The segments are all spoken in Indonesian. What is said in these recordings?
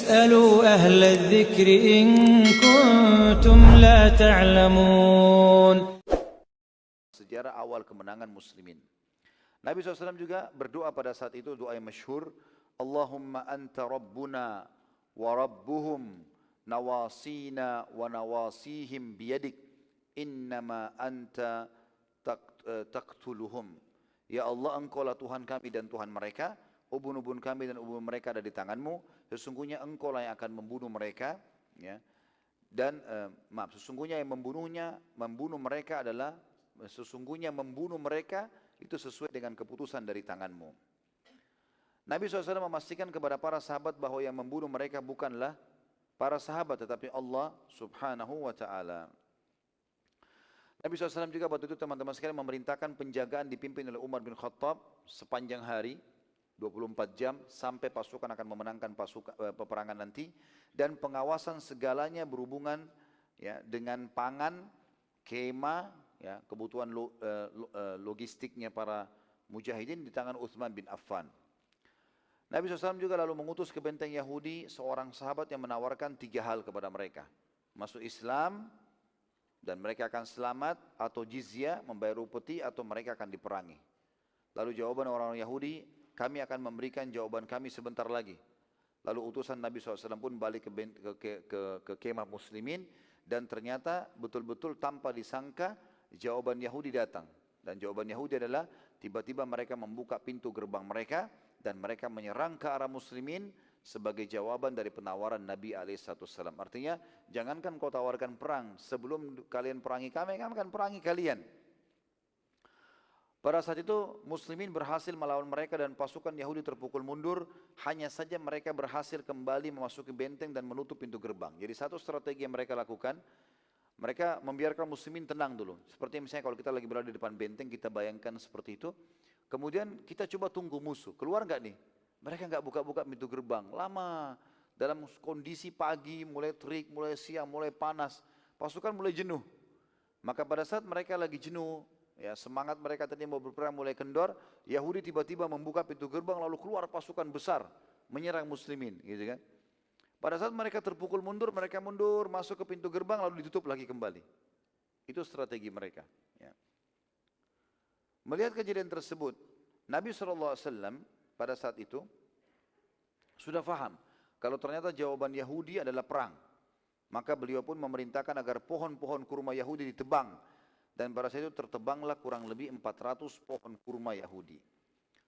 فاسألوا أهل الذكر إن كنتم لا تعلمون. Sejarah awal kemenangan muslimin. Nabi SAW juga berdoa pada saat itu, doa yang masyhur, Allahumma anta rabbuna wa rabbuhum nawasina wa nawasihim biyadik innama anta taqtuluhum. Ya Allah, engkaulah Tuhan kami dan Tuhan mereka, ubun-ubun kami dan ubun mereka ada di tanganmu, sesungguhnya engkaulah yang akan membunuh mereka, ya. Dan sesungguhnya yang membunuh mereka adalah sesungguhnya membunuh mereka itu sesuai dengan keputusan dari tanganmu. Nabi SAW memastikan kepada para sahabat bahwa yang membunuh mereka bukanlah para sahabat tetapi Allah subhanahu wa ta'ala. Nabi SAW juga waktu itu teman-teman sekalian memerintahkan penjagaan dipimpin oleh Umar bin Khattab sepanjang hari 24 jam sampai pasukan akan memenangkan peperangan nanti, dan pengawasan segalanya berhubungan ya dengan pangan, kemah, ya, kebutuhan logistiknya para mujahidin di tangan Uthman bin Affan. Nabi SAW juga lalu mengutus ke benteng Yahudi seorang sahabat yang menawarkan 3 hal kepada mereka. Masuk Islam dan mereka akan selamat, atau jizyah membayar upeti, atau mereka akan diperangi. Lalu jawaban orang-orang Yahudi, kami akan memberikan jawaban kami sebentar lagi. Lalu utusan Nabi SAW pun balik ke kemah muslimin, dan ternyata betul-betul tanpa disangka jawaban Yahudi datang. Dan jawaban Yahudi adalah tiba-tiba mereka membuka pintu gerbang mereka dan mereka menyerang ke arah muslimin sebagai jawaban dari penawaran Nabi SAW. Artinya, jangankan kau tawarkan perang, sebelum kalian perangi kami akan perangi kalian. Pada saat itu muslimin berhasil melawan mereka dan pasukan Yahudi terpukul mundur. Hanya saja mereka berhasil kembali memasuki benteng dan menutup pintu gerbang. Jadi satu strategi yang mereka lakukan, mereka membiarkan muslimin tenang dulu. Seperti misalnya kalau kita lagi berada di depan benteng, kita bayangkan seperti itu. Kemudian kita coba tunggu musuh, keluar nggak nih? Mereka nggak buka-buka pintu gerbang, lama. Dalam kondisi pagi, mulai terik, mulai siang, mulai panas, pasukan mulai jenuh. Maka pada saat mereka lagi jenuh, ya, semangat mereka tadi mau berperang mulai kendor, Yahudi tiba-tiba membuka pintu gerbang lalu keluar pasukan besar menyerang muslimin, gitu kan. Pada saat mereka terpukul mundur, mereka mundur masuk ke pintu gerbang lalu ditutup lagi kembali. Itu strategi mereka, ya. Melihat kejadian tersebut, Nabi SAW pada saat itu sudah faham kalau ternyata jawaban Yahudi adalah perang. Maka beliau pun memerintahkan agar pohon-pohon kurma Yahudi ditebang. Dan pada saat itu tertebanglah kurang lebih 400 pohon kurma Yahudi.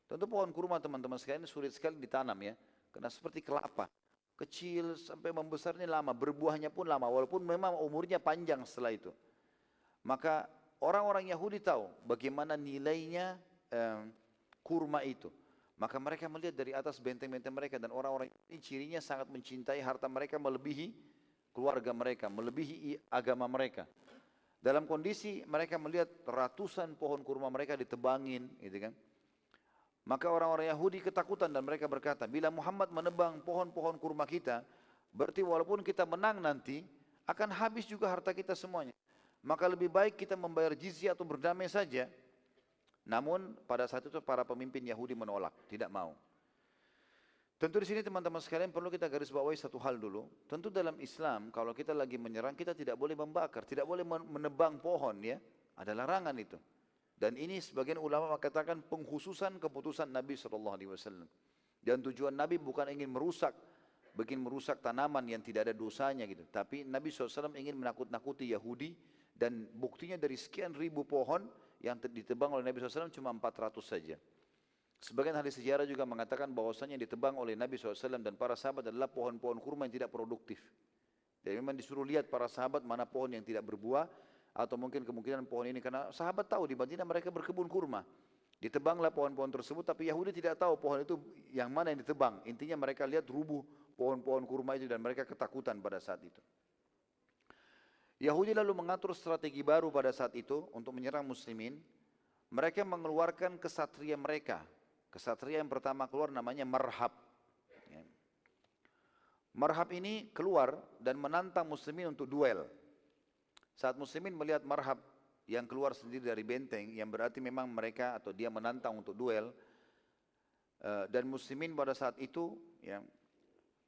Tentu pohon kurma teman-teman sekalian sulit sekali ditanam, ya. Karena seperti kelapa. Kecil sampai membesar ini lama, berbuahnya pun lama. Walaupun memang umurnya panjang setelah itu. Maka orang-orang Yahudi tahu bagaimana nilainya kurma itu. Maka mereka melihat dari atas benteng-benteng mereka. Dan orang-orang ini cirinya sangat mencintai harta mereka melebihi keluarga mereka, melebihi agama mereka. Dalam kondisi mereka melihat ratusan pohon kurma mereka ditebangin, gitu kan. Maka orang-orang Yahudi ketakutan dan mereka berkata, bila Muhammad menebang pohon-pohon kurma kita, berarti walaupun kita menang nanti, akan habis juga harta kita semuanya. Maka lebih baik kita membayar jizyah atau berdamai saja. Namun pada saat itu para pemimpin Yahudi menolak, tidak mau. Tentu di sini teman-teman sekalian perlu kita garis bawahi satu hal dulu. Tentu dalam Islam kalau kita lagi menyerang kita tidak boleh membakar, tidak boleh menebang pohon, ya. Ada larangan itu. Dan ini sebagian ulama mengatakan pengkhususan keputusan Nabi SAW. Dan tujuan Nabi bukan ingin merusak tanaman yang tidak ada dosanya gitu. Tapi Nabi SAW ingin menakut-nakuti Yahudi, dan buktinya dari sekian ribu pohon yang ditebang oleh Nabi SAW cuma 400 saja. Sebagian ahli sejarah juga mengatakan bahwasanya yang ditebang oleh Nabi SAW dan para sahabat adalah pohon-pohon kurma yang tidak produktif. Dan memang disuruh lihat para sahabat mana pohon yang tidak berbuah, atau mungkin kemungkinan pohon ini, karena sahabat tahu di Madinah mereka berkebun kurma. Ditebanglah pohon-pohon tersebut, tapi Yahudi tidak tahu pohon itu yang mana yang ditebang. Intinya mereka lihat rubuh pohon-pohon kurma itu dan mereka ketakutan pada saat itu. Yahudi lalu mengatur strategi baru pada saat itu untuk menyerang muslimin. Mereka mengeluarkan kesatria mereka. Kesatria yang pertama keluar namanya Marhab. Marhab ini keluar dan menantang muslimin untuk duel. Saat muslimin melihat Marhab yang keluar sendiri dari benteng, yang berarti memang mereka atau dia menantang untuk duel. Dan muslimin pada saat itu, ya,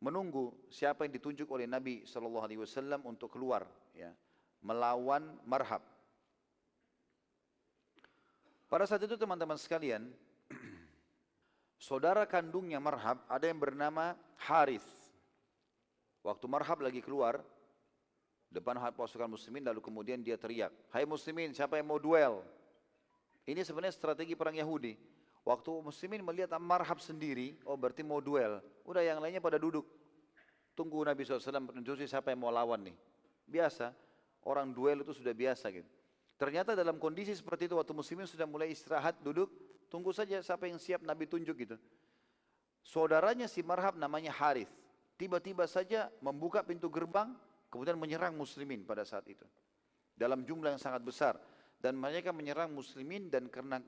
menunggu siapa yang ditunjuk oleh Nabi SAW untuk keluar, ya, melawan Marhab. Pada saat itu teman-teman sekalian, saudara kandungnya Marhab ada yang bernama Harith. Waktu Marhab lagi keluar depan pasukan muslimin, lalu kemudian dia teriak, "Hai muslimin, siapa yang mau duel?" Ini sebenarnya strategi perang Yahudi. Waktu muslimin melihat Marhab sendiri, oh berarti mau duel. Udah yang lainnya pada duduk. Tunggu Nabi SAW menunjuki siapa yang mau lawan nih. Biasa, orang duel itu sudah biasa gitu. Ternyata dalam kondisi seperti itu, waktu muslimin sudah mulai istirahat, duduk, tunggu saja siapa yang siap Nabi tunjuk gitu. Saudaranya si Marhab namanya Harith. Tiba-tiba saja membuka pintu gerbang, kemudian menyerang muslimin pada saat itu. Dalam jumlah yang sangat besar. Dan mereka menyerang muslimin, dan karena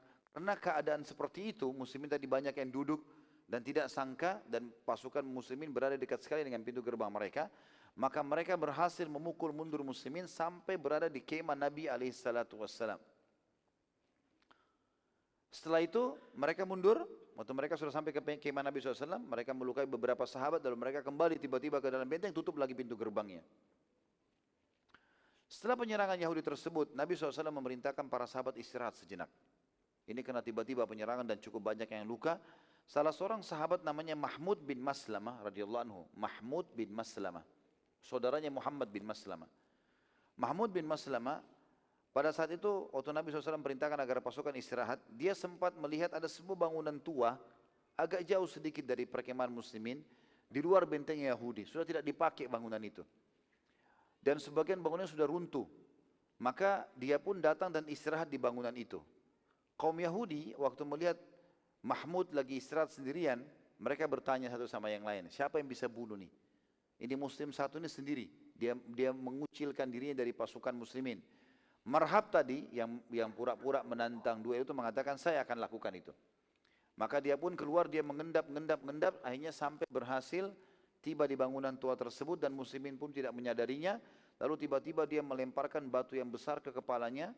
keadaan seperti itu, muslimin tadi banyak yang duduk dan tidak sangka, dan pasukan muslimin berada dekat sekali dengan pintu gerbang mereka, maka mereka berhasil memukul mundur muslimin sampai berada di kemah Nabi SAW. Setelah itu mereka mundur, waktu mereka sudah sampai ke kemah Nabi SAW, mereka melukai beberapa sahabat, lalu mereka kembali tiba-tiba ke dalam benteng, tutup lagi pintu gerbangnya. Setelah penyerangan Yahudi tersebut, Nabi SAW memerintahkan para sahabat istirahat sejenak. Ini karena tiba-tiba penyerangan dan cukup banyak yang luka. Salah seorang sahabat namanya Mahmud bin Maslamah radhiyallahu anhu. Mahmud bin Maslamah, saudaranya Muhammad bin Maslamah. Mahmud bin Maslamah pada saat itu waktu Nabi SAW perintahkan agar pasukan istirahat, dia sempat melihat ada sebuah bangunan tua agak jauh sedikit dari perkemahan muslimin di luar benteng Yahudi. Sudah tidak dipakai bangunan itu. Dan sebagian bangunan sudah runtuh. Maka dia pun datang dan istirahat di bangunan itu. Kaum Yahudi waktu melihat Mahmud lagi istirahat sendirian, mereka bertanya satu sama yang lain, siapa yang bisa bunuh nih? Ini muslim satu ini sendiri, dia mengucilkan dirinya dari pasukan muslimin. Marhab tadi yang pura-pura menantang duel itu mengatakan, saya akan lakukan itu. Maka dia pun keluar, dia mengendap, akhirnya sampai berhasil tiba di bangunan tua tersebut, dan muslimin pun tidak menyadarinya. Lalu tiba-tiba dia melemparkan batu yang besar ke kepalanya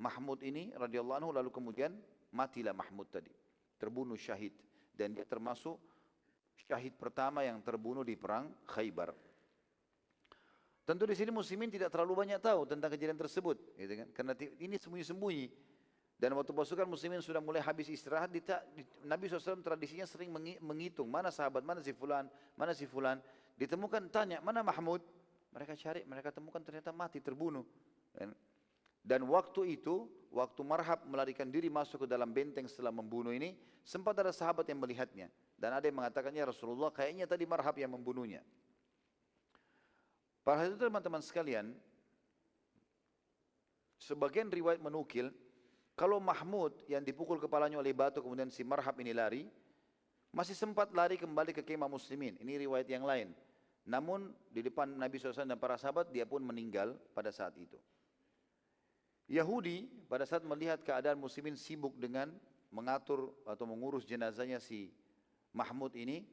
Mahmud ini radhiyallahu anhu, lalu kemudian matilah Mahmud tadi, terbunuh syahid, dan dia termasuk syahid pertama yang terbunuh di perang Khaybar. Tentu di sini muslimin tidak terlalu banyak tahu tentang kejadian tersebut, gitu kan? Karena ini sembunyi-sembunyi. Dan waktu pasukan muslimin sudah mulai habis istirahat, Nabi SAW tradisinya sering menghitung mana sahabat, mana si fulan. Ditemukan, tanya, mana Mahmud? Mereka cari, mereka temukan ternyata mati, terbunuh. Dan waktu itu, waktu Marhab melarikan diri masuk ke dalam benteng setelah membunuh ini, sempat ada sahabat yang melihatnya. Dan ada yang mengatakannya, Rasulullah kayaknya tadi Marhab yang membunuhnya. Pada saat itu teman-teman sekalian, sebagian riwayat menukil, kalau Mahmud yang dipukul kepalanya oleh batu kemudian si Marhab ini lari, masih sempat lari kembali ke kemah muslimin. Ini riwayat yang lain. Namun di depan Nabi SAW dan para sahabat dia pun meninggal pada saat itu. Yahudi pada saat melihat keadaan muslimin sibuk dengan mengatur atau mengurus jenazahnya si Mahmud ini,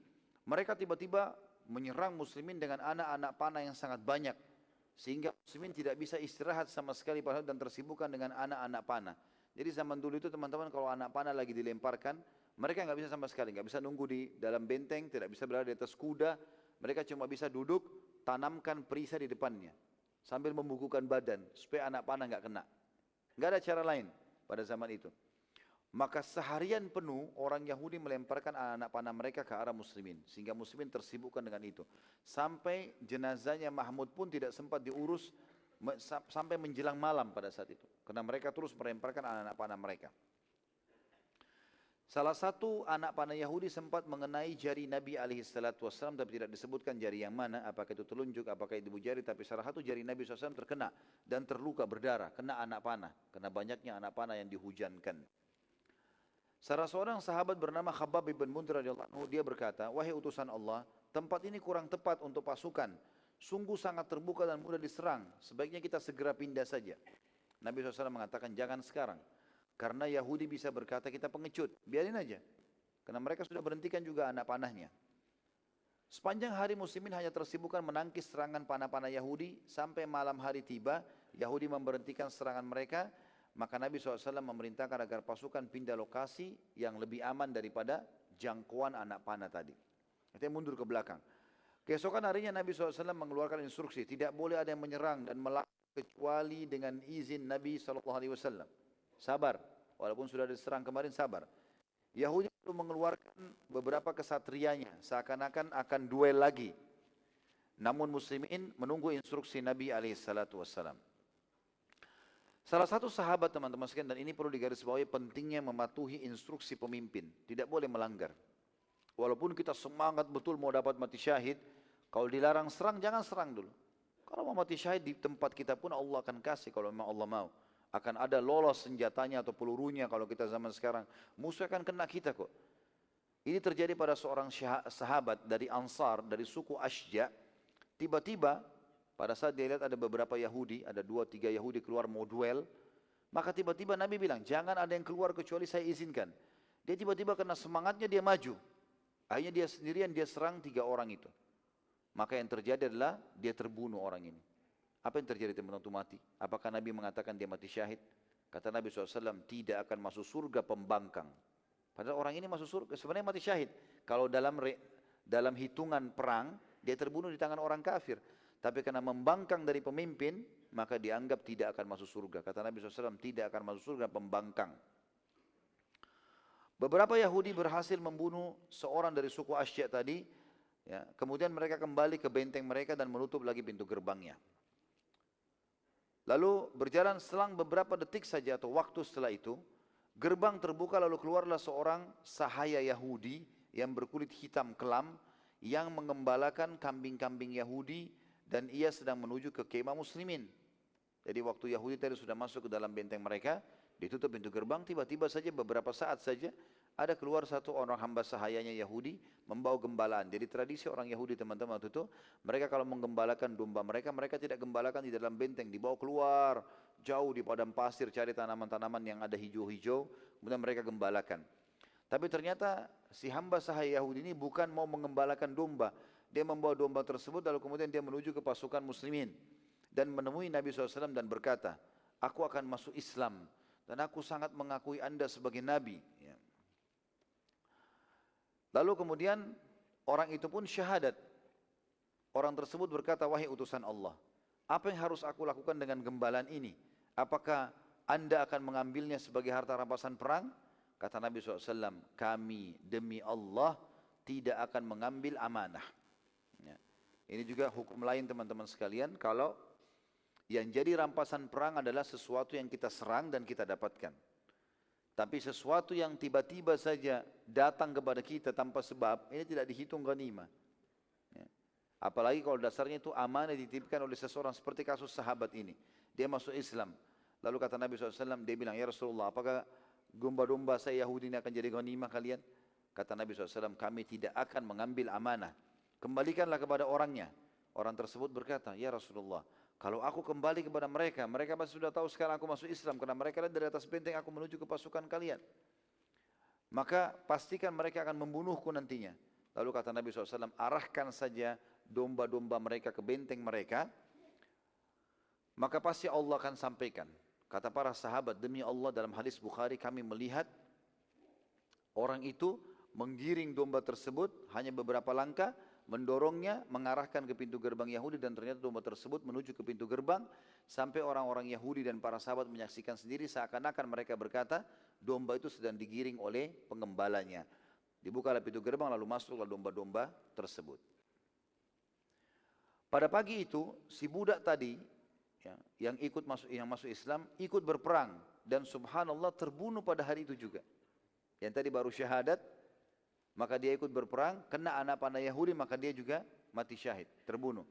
mereka tiba-tiba menyerang muslimin dengan anak-anak panah yang sangat banyak. Sehingga muslimin tidak bisa istirahat sama sekali dan tersibukkan dengan anak-anak panah. Jadi zaman dulu itu teman-teman kalau anak panah lagi dilemparkan, mereka nggak bisa sama sekali, nggak bisa nunggu di dalam benteng, tidak bisa berada di atas kuda, mereka cuma bisa duduk, tanamkan perisai di depannya, sambil membukukan badan, supaya anak panah nggak kena. Nggak ada cara lain pada zaman itu. Maka seharian penuh orang Yahudi melemparkan anak-anak panah mereka ke arah muslimin, sehingga muslimin tersibukkan dengan itu. Sampai jenazahnya Mahmud pun tidak sempat diurus, sampai menjelang malam pada saat itu, karena mereka terus melemparkan anak-anak panah mereka. Salah satu anak panah Yahudi sempat mengenai jari Nabi SAW, tapi tidak disebutkan jari yang mana, apakah itu telunjuk, apakah itu ibu jari, tapi salah satu jari Nabi SAW terkena dan terluka berdarah, kena anak panah, karena banyaknya anak panah yang dihujankan. Salah seorang sahabat bernama Khabbab bin Munzir radhiyallahu anhu, dia berkata, wahai utusan Allah, tempat ini kurang tepat untuk pasukan. Sungguh sangat terbuka dan mudah diserang. Sebaiknya kita segera pindah saja. Nabi SAW mengatakan jangan sekarang. Karena Yahudi bisa berkata kita pengecut. Biarin aja. Karena mereka sudah berhentikan juga anak panahnya. Sepanjang hari muslimin hanya tersibukkan menangkis serangan panah-panah Yahudi. Sampai malam hari tiba. Yahudi memberhentikan serangan mereka. Maka Nabi SAW memerintahkan agar pasukan pindah lokasi yang lebih aman daripada jangkauan anak panah tadi. Artinya mundur ke belakang. Keesokan harinya Nabi SAW mengeluarkan instruksi, tidak boleh ada yang menyerang dan melawan kecuali dengan izin Nabi SAW. Sabar, walaupun sudah diserang kemarin, sabar. Yahudi lalu mengeluarkan beberapa kesatrianya, seakan-akan akan duel lagi. Namun muslimin menunggu instruksi Nabi SAW. Salah satu sahabat teman-teman sekalian, dan ini perlu digarisbawahi pentingnya mematuhi instruksi pemimpin, tidak boleh melanggar. Walaupun kita semangat betul mau dapat mati syahid, kalau dilarang serang, jangan serang dulu. Kalau mau mati syahid di tempat kita pun Allah akan kasih kalau memang Allah mau. Akan ada lolos senjatanya atau pelurunya kalau kita zaman sekarang. Musuh akan kena kita kok. Ini terjadi pada seorang sahabat dari Ansar, dari suku Ashja. Tiba-tiba pada saat dia lihat ada beberapa Yahudi, ada 2-3 Yahudi keluar mau duel. Maka tiba-tiba Nabi bilang, jangan ada yang keluar kecuali saya izinkan. Dia tiba-tiba kena semangatnya dia maju. Akhirnya dia sendirian, dia serang 3 orang itu. Maka yang terjadi adalah dia terbunuh orang ini. Apa yang terjadi teman-teman itu mati? Apakah Nabi mengatakan dia mati syahid? Kata Nabi SAW, tidak akan masuk surga pembangkang. Padahal orang ini masuk surga, sebenarnya mati syahid. Kalau dalam hitungan perang, dia terbunuh di tangan orang kafir. Tapi karena membangkang dari pemimpin, maka dianggap tidak akan masuk surga. Kata Nabi SAW, tidak akan masuk surga pembangkang. Beberapa Yahudi berhasil membunuh seorang dari suku Ashja tadi. Ya, kemudian mereka kembali ke benteng mereka dan menutup lagi pintu gerbangnya. Lalu berjalan selang beberapa detik saja atau waktu setelah itu, gerbang terbuka lalu keluarlah seorang sahaya Yahudi yang berkulit hitam kelam yang mengembalakan kambing-kambing Yahudi dan ia sedang menuju ke kemah muslimin. Jadi waktu Yahudi tadi sudah masuk ke dalam benteng mereka, ditutup pintu gerbang, tiba-tiba saja beberapa saat saja ada keluar satu orang hamba sahayanya Yahudi membawa gembalaan. Jadi tradisi orang Yahudi teman-teman waktu itu, mereka kalau menggembalakan domba mereka, mereka tidak gembalakan di dalam benteng, dibawa keluar jauh di padang pasir, cari tanaman-tanaman yang ada hijau-hijau, kemudian mereka gembalakan. Tapi ternyata si hamba sahaya Yahudi ini bukan mau mengembalakan domba, dia membawa domba tersebut lalu kemudian dia menuju ke pasukan muslimin dan menemui Nabi SAW dan berkata, aku akan masuk Islam dan aku sangat mengakui anda sebagai Nabi. Ya. Lalu kemudian orang itu pun syahadat. Orang tersebut berkata, wahai utusan Allah, apa yang harus aku lakukan dengan gembalaan ini? Apakah anda akan mengambilnya sebagai harta rampasan perang? Kata Nabi SAW, kami demi Allah tidak akan mengambil amanah. Ya. Ini juga hukum lain teman-teman sekalian, kalau yang jadi rampasan perang adalah sesuatu yang kita serang dan kita dapatkan. Tapi sesuatu yang tiba-tiba saja datang kepada kita tanpa sebab, ini tidak dihitung ghanimah. Ya. Apalagi kalau dasarnya itu amanah dititipkan oleh seseorang seperti kasus sahabat ini. Dia masuk Islam. Lalu kata Nabi SAW, dia bilang, ya Rasulullah, apakah domba-domba saya Yahudi ini akan jadi ghanimah kalian? Kata Nabi SAW, kami tidak akan mengambil amanah. Kembalikanlah kepada orangnya. Orang tersebut berkata, ya Rasulullah, kalau aku kembali kepada mereka, mereka pasti sudah tahu sekarang aku masuk Islam. Karena mereka lihat dari atas benteng aku menuju ke pasukan kalian. Maka pastikan mereka akan membunuhku nantinya. Lalu kata Nabi SAW, arahkan saja domba-domba mereka ke benteng mereka. Maka pasti Allah akan sampaikan. Kata para sahabat, demi Allah dalam hadis Bukhari kami melihat orang itu menggiring domba tersebut hanya beberapa langkah, mendorongnya, mengarahkan ke pintu gerbang Yahudi dan ternyata domba tersebut menuju ke pintu gerbang sampai orang-orang Yahudi dan para sahabat menyaksikan sendiri seakan-akan mereka berkata domba itu sedang digiring oleh pengembalanya. Dibukalah pintu gerbang lalu masuklah domba-domba tersebut. Pada pagi itu si budak tadi ya, yang masuk Islam ikut berperang dan subhanallah terbunuh pada hari itu juga. Yang tadi baru syahadat, maka dia ikut berperang, kena anak panah Yahudi, maka dia juga mati syahid, terbunuh.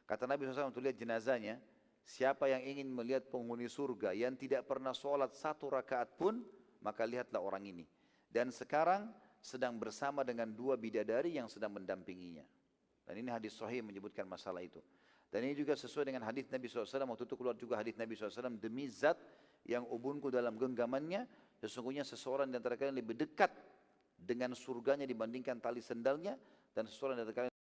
Kata Nabi SAW untuk lihat jenazahnya, siapa yang ingin melihat penghuni surga yang tidak pernah sholat 1 rakaat pun, maka lihatlah orang ini. Dan sekarang sedang bersama dengan 2 bidadari yang sedang mendampinginya. Dan ini hadis sahih menyebutkan masalah itu. Dan ini juga sesuai dengan hadis Nabi SAW, waktu itu keluar juga hadis Nabi SAW, demi zat yang ubunku dalam genggamannya, sesungguhnya seseorang di antara kalian lebih dekat dengan surganya dibandingkan tali sendalnya, dan seseorang di antara kalian